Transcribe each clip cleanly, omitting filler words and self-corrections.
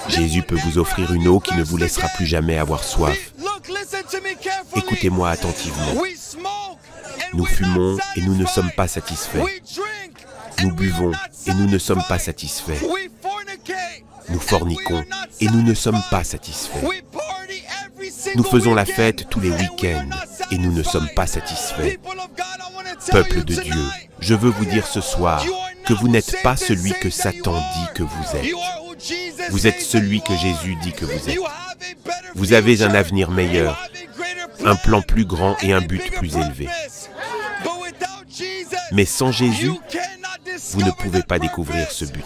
Jésus peut vous offrir une eau qui ne vous laissera plus jamais avoir soif. Écoutez-moi attentivement. Nous fumons et nous ne sommes pas satisfaits. Nous buvons et nous ne sommes pas satisfaits. Nous forniquons et nous ne sommes pas satisfaits. Nous faisons la fête tous les week-ends et nous ne sommes pas satisfaits. Peuple de Dieu, je veux vous dire ce soir que vous n'êtes pas celui que Satan dit que vous êtes. Vous êtes celui que Jésus dit que vous êtes. Vous avez un avenir meilleur, un plan plus grand et un but plus élevé. Mais sans Jésus, vous ne pouvez pas découvrir ce but.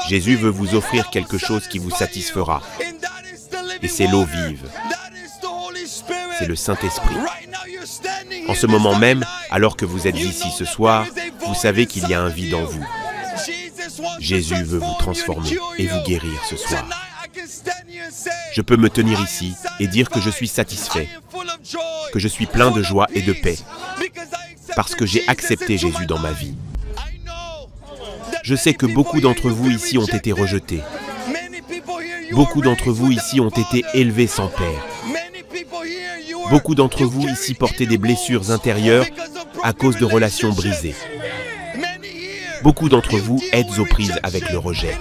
Jésus veut vous offrir quelque chose qui vous satisfera. Et c'est l'eau vive. C'est le Saint-Esprit. En ce moment même, alors que vous êtes ici ce soir, vous savez qu'il y a un vide en vous. Jésus veut vous transformer et vous guérir ce soir. Je peux me tenir ici et dire que je suis satisfait, que je suis plein de joie et de paix, parce que j'ai accepté Jésus dans ma vie. Je sais que beaucoup d'entre vous ici ont été rejetés. Beaucoup d'entre vous ici ont été élevés sans père. Beaucoup d'entre vous ici portaient des blessures intérieures à cause de relations brisées. Beaucoup d'entre vous êtes aux prises avec le rejet.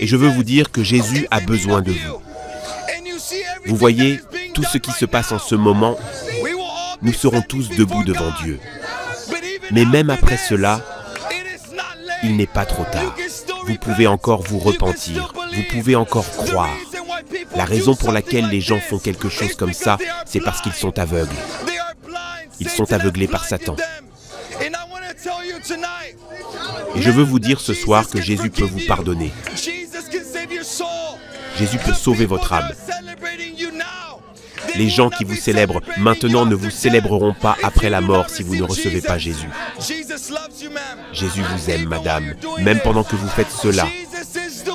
Et je veux vous dire que Jésus a besoin de vous. Vous voyez, tout ce qui se passe en ce moment, nous serons tous debout devant Dieu. Mais même après cela, il n'est pas trop tard. Vous pouvez encore vous repentir. Vous pouvez encore croire. La raison pour laquelle les gens font quelque chose comme ça, c'est parce qu'ils sont aveugles. Ils sont aveuglés par Satan. Et je veux vous dire ce soir que Jésus peut vous pardonner. Jésus peut sauver votre âme. Les gens qui vous célèbrent maintenant ne vous célébreront pas après la mort si vous ne recevez pas Jésus. Jésus vous aime, madame, même pendant que vous faites cela.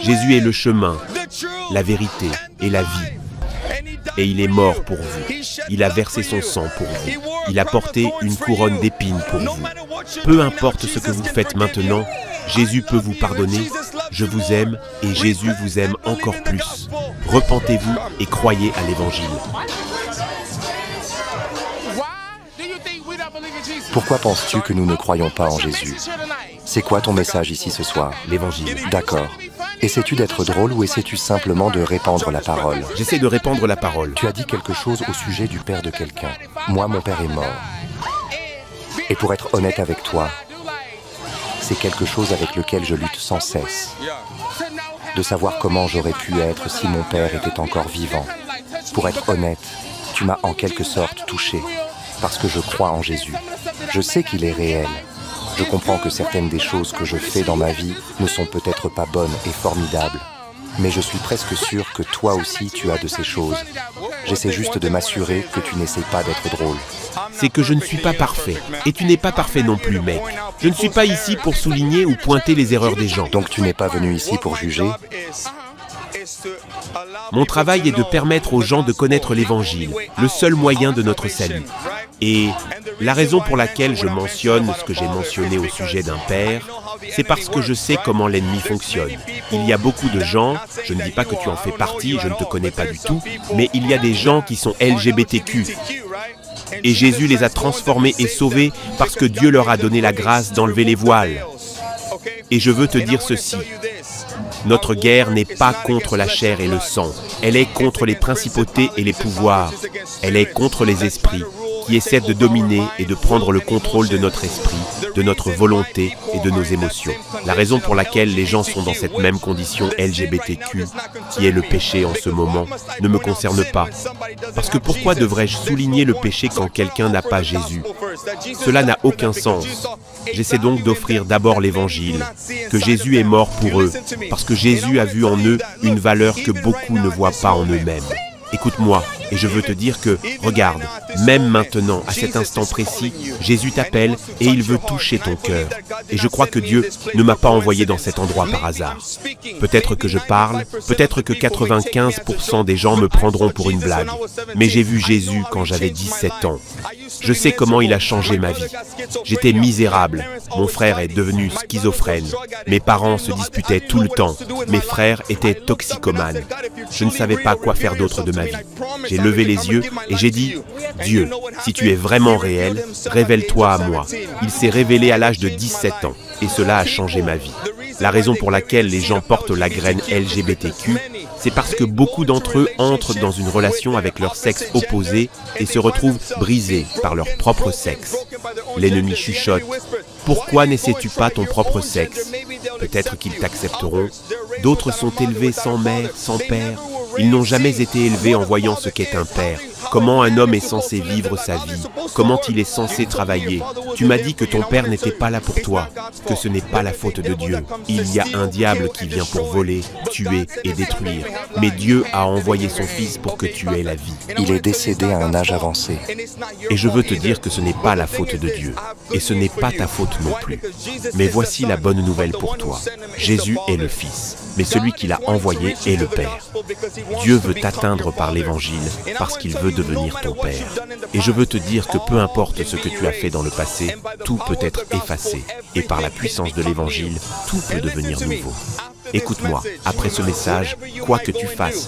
Jésus est le chemin, la vérité et la vie. Et il est mort pour vous. Il a versé son sang pour vous. Il a porté une couronne d'épines pour vous. Peu importe ce que vous faites maintenant, Jésus peut vous pardonner. Je vous aime et Jésus vous aime encore plus. Repentez-vous et croyez à l'Évangile. Pourquoi penses-tu que nous ne croyons pas en Jésus? C'est quoi ton message ici ce soir? L'Évangile. D'accord. Essaies-tu d'être drôle ou essaies-tu simplement de répandre la parole? J'essaie de répandre la parole. Tu as dit quelque chose au sujet du père de quelqu'un. Moi, mon père est mort. Et pour être honnête avec toi, c'est quelque chose avec lequel je lutte sans cesse. De savoir comment j'aurais pu être si mon père était encore vivant. Pour être honnête, tu m'as en quelque sorte touché, parce que je crois en Jésus. Je sais qu'il est réel. Je comprends que certaines des choses que je fais dans ma vie ne sont peut-être pas bonnes et formidables. Mais je suis presque sûr que toi aussi tu as de ces choses. J'essaie juste de m'assurer que tu n'essaies pas d'être drôle. C'est que je ne suis pas parfait. Et tu n'es pas parfait non plus, mec. Je ne suis pas ici pour souligner ou pointer les erreurs des gens. Donc tu n'es pas venu ici pour juger? Mon travail est de permettre aux gens de connaître l'Évangile, le seul moyen de notre salut. Et la raison pour laquelle je mentionne ce que j'ai mentionné au sujet d'un père, c'est parce que je sais comment l'ennemi fonctionne. Il y a beaucoup de gens, je ne dis pas que tu en fais partie, je ne te connais pas du tout, mais il y a des gens qui sont LGBTQ. Et Jésus les a transformés et sauvés parce que Dieu leur a donné la grâce d'enlever les voiles. Et je veux te dire ceci. Notre guerre n'est pas contre la chair et le sang. Elle est contre les principautés et les pouvoirs. Elle est contre les esprits qui essaient de dominer et de prendre le contrôle de notre esprit, de notre volonté et de nos émotions. La raison pour laquelle les gens sont dans cette même condition LGBTQ, qui est le péché en ce moment, ne me concerne pas. Parce que pourquoi devrais-je souligner le péché quand quelqu'un n'a pas Jésus? Cela n'a aucun sens. J'essaie donc d'offrir d'abord l'Évangile, que Jésus est mort pour eux, parce que Jésus a vu en eux une valeur que beaucoup ne voient pas en eux-mêmes. Écoute-moi, Et je veux te dire que, regarde, même maintenant, à cet instant précis, Jésus t'appelle et il veut toucher ton cœur. Et je crois que Dieu ne m'a pas envoyé dans cet endroit par hasard. Peut-être que je parle, peut-être que 95% des gens me prendront pour une blague. Mais j'ai vu Jésus quand j'avais 17 ans. Je sais comment il a changé ma vie. J'étais misérable. Mon frère est devenu schizophrène. Mes parents se disputaient tout le temps. Mes frères étaient toxicomanes. Je ne savais pas quoi faire d'autre de ma vie. J'ai levé les yeux et j'ai dit, « Dieu, si tu es vraiment réel, révèle-toi à moi. » Il s'est révélé à l'âge de 17 ans et cela a changé ma vie. La raison pour laquelle les gens portent la graine LGBTQ, c'est parce que beaucoup d'entre eux entrent dans une relation avec leur sexe opposé et se retrouvent brisés par leur propre sexe. L'ennemi chuchote. Pourquoi n'essaies-tu pas ton propre sexe? Peut-être qu'ils t'accepteront. D'autres sont élevés sans mère, sans père. Ils n'ont jamais été élevés en voyant ce qu'est un père. Comment un homme est censé vivre sa vie? Comment il est censé travailler? Tu m'as dit que ton père n'était pas là pour toi, que ce n'est pas la faute de Dieu. Il y a un diable qui vient pour voler, tuer et détruire. Mais Dieu a envoyé son Fils pour que tu aies la vie. Il est décédé à un âge avancé. Et je veux te dire que ce n'est pas la faute de Dieu. Et ce n'est pas ta faute non plus. Mais voici la bonne nouvelle pour toi. Jésus est le Fils, mais celui qui l'a envoyé est le Père. Dieu veut t'atteindre par l'Évangile parce qu'il veut devenir ton Père. Et je veux te dire que peu importe ce que tu as fait dans le passé, tout peut être effacé. Et par la puissance de l'Évangile, tout peut devenir nouveau. Écoute-moi, après ce message, quoi que tu fasses,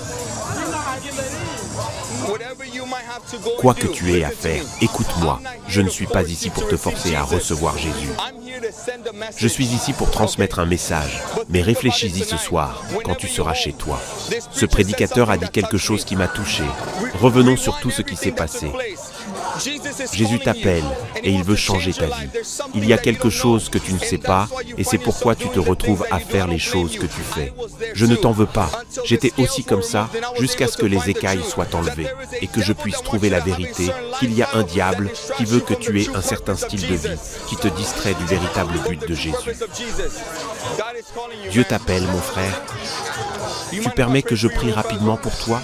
quoi que tu aies à faire, écoute-moi. Je ne suis pas ici pour te forcer à recevoir Jésus. Je suis ici pour transmettre un message, mais réfléchis-y ce soir, quand tu seras chez toi. Ce prédicateur a dit quelque chose qui m'a touché. Revenons sur tout ce qui s'est passé. Jésus t'appelle et il veut changer ta vie. Il y a quelque chose que tu ne sais pas et c'est pourquoi tu te retrouves à faire les choses que tu fais. Je ne t'en veux pas. J'étais aussi comme ça jusqu'à ce que les écailles soient enlevées et que je puisse trouver la vérité, qu'il y a un diable qui veut que tu aies un certain style de vie, qui te distrait du véritable but de Jésus. Dieu t'appelle, mon frère. Tu permets que je prie rapidement pour toi?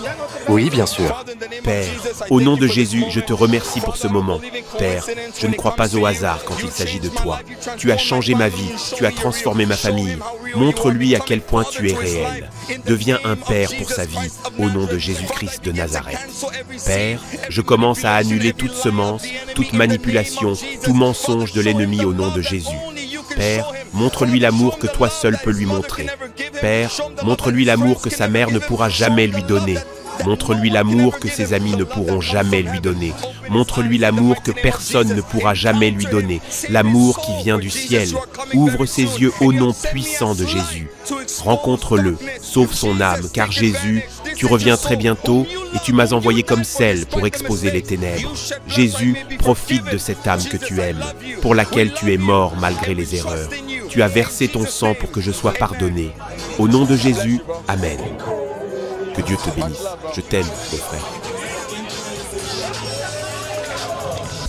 Oui, bien sûr. Père, au nom de Jésus, je te remercie pour ce moment. Père, je ne crois pas au hasard quand il s'agit de toi. Tu as changé ma vie, tu as transformé ma famille. Montre-lui à quel point tu es réel. Deviens un père pour sa vie, au nom de Jésus-Christ de Nazareth. Père, je commence à annuler toute semence, toute manipulation, tout mensonge de l'ennemi au nom de Jésus. Père, montre-lui l'amour que toi seul peux lui montrer. Père, montre-lui l'amour que sa mère ne pourra jamais lui donner. Montre-lui l'amour que ses amis ne pourront jamais lui donner. Montre-lui l'amour que personne ne pourra jamais lui donner. L'amour qui vient du ciel. Ouvre ses yeux au nom puissant de Jésus. Rencontre-le, sauve son âme, car Jésus, tu reviens très bientôt et tu m'as envoyé comme sel pour exposer les ténèbres. Jésus, profite de cette âme que tu aimes, pour laquelle tu es mort malgré les erreurs. Tu as versé ton sang pour que je sois pardonné. Au nom de Jésus, Amen. Que Dieu te bénisse. Je t'aime, mon frère.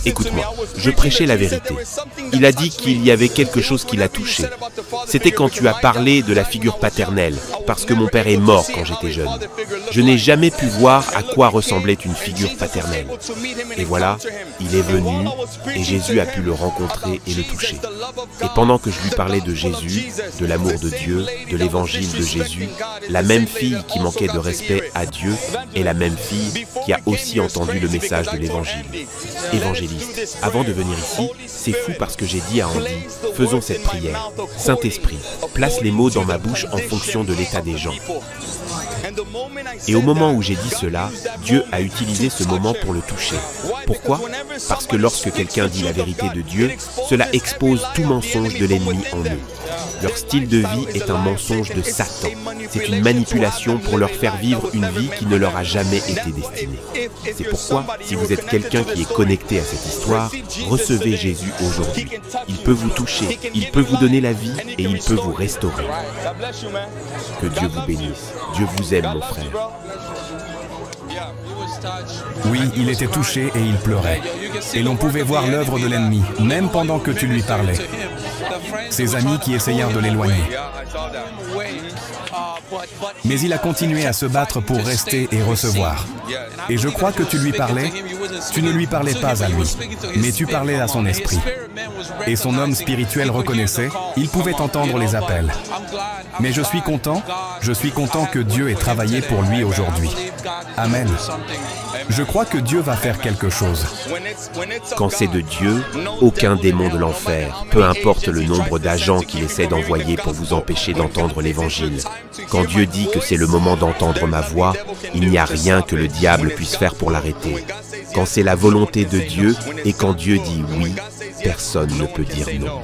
Écoute-moi, je prêchais la vérité. Il a dit qu'il y avait quelque chose qui l'a touché. C'était quand tu as parlé de la figure paternelle, parce que mon père est mort quand j'étais jeune. Je n'ai jamais pu voir à quoi ressemblait une figure paternelle. Et voilà, il est venu et Jésus a pu le rencontrer et le toucher. Et pendant que je lui parlais de Jésus, de l'amour de Dieu, de l'évangile de Jésus, la même fille qui manquait de respect à Dieu est la même fille qui a aussi entendu le message de l'évangile. Évangéliste. Avant de venir ici, c'est fou parce que j'ai dit à Andy, faisons cette prière. Saint-Esprit, place les mots dans ma bouche en fonction de l'état des gens. Et au moment où j'ai dit cela, Dieu a utilisé ce moment pour le toucher. Pourquoi? Parce que lorsque quelqu'un dit la vérité de Dieu, cela expose tout mensonge de l'ennemi en eux. Leur style de vie est un mensonge de Satan. C'est une manipulation pour leur faire vivre une vie qui ne leur a jamais été destinée. C'est pourquoi, si vous êtes quelqu'un qui est connecté à cette histoire, recevez Jésus aujourd'hui. Il peut vous toucher, il peut vous donner la vie et il peut vous restaurer. Que Dieu vous bénisse. Dieu vous aime, mon frère. Oui, il était touché et il pleurait. Et l'on pouvait voir l'œuvre de l'ennemi, même pendant que tu lui parlais. Ses amis qui essayèrent de l'éloigner. Mais il a continué à se battre pour rester et recevoir. Et je crois que tu lui parlais, tu ne lui parlais pas à lui, mais tu parlais à son esprit. Et son homme spirituel reconnaissait, il pouvait entendre les appels. Mais je suis content que Dieu ait travaillé pour lui aujourd'hui. Amen. Je crois que Dieu va faire quelque chose. Quand c'est de Dieu, aucun démon de l'enfer, peu importe le nombre d'agents qu'il essaie d'envoyer pour vous empêcher d'entendre l'Évangile. Quand Dieu dit que c'est le moment d'entendre ma voix, il n'y a rien que le diable puisse faire pour l'arrêter. Quand c'est la volonté de Dieu et quand Dieu dit oui, personne ne peut dire non.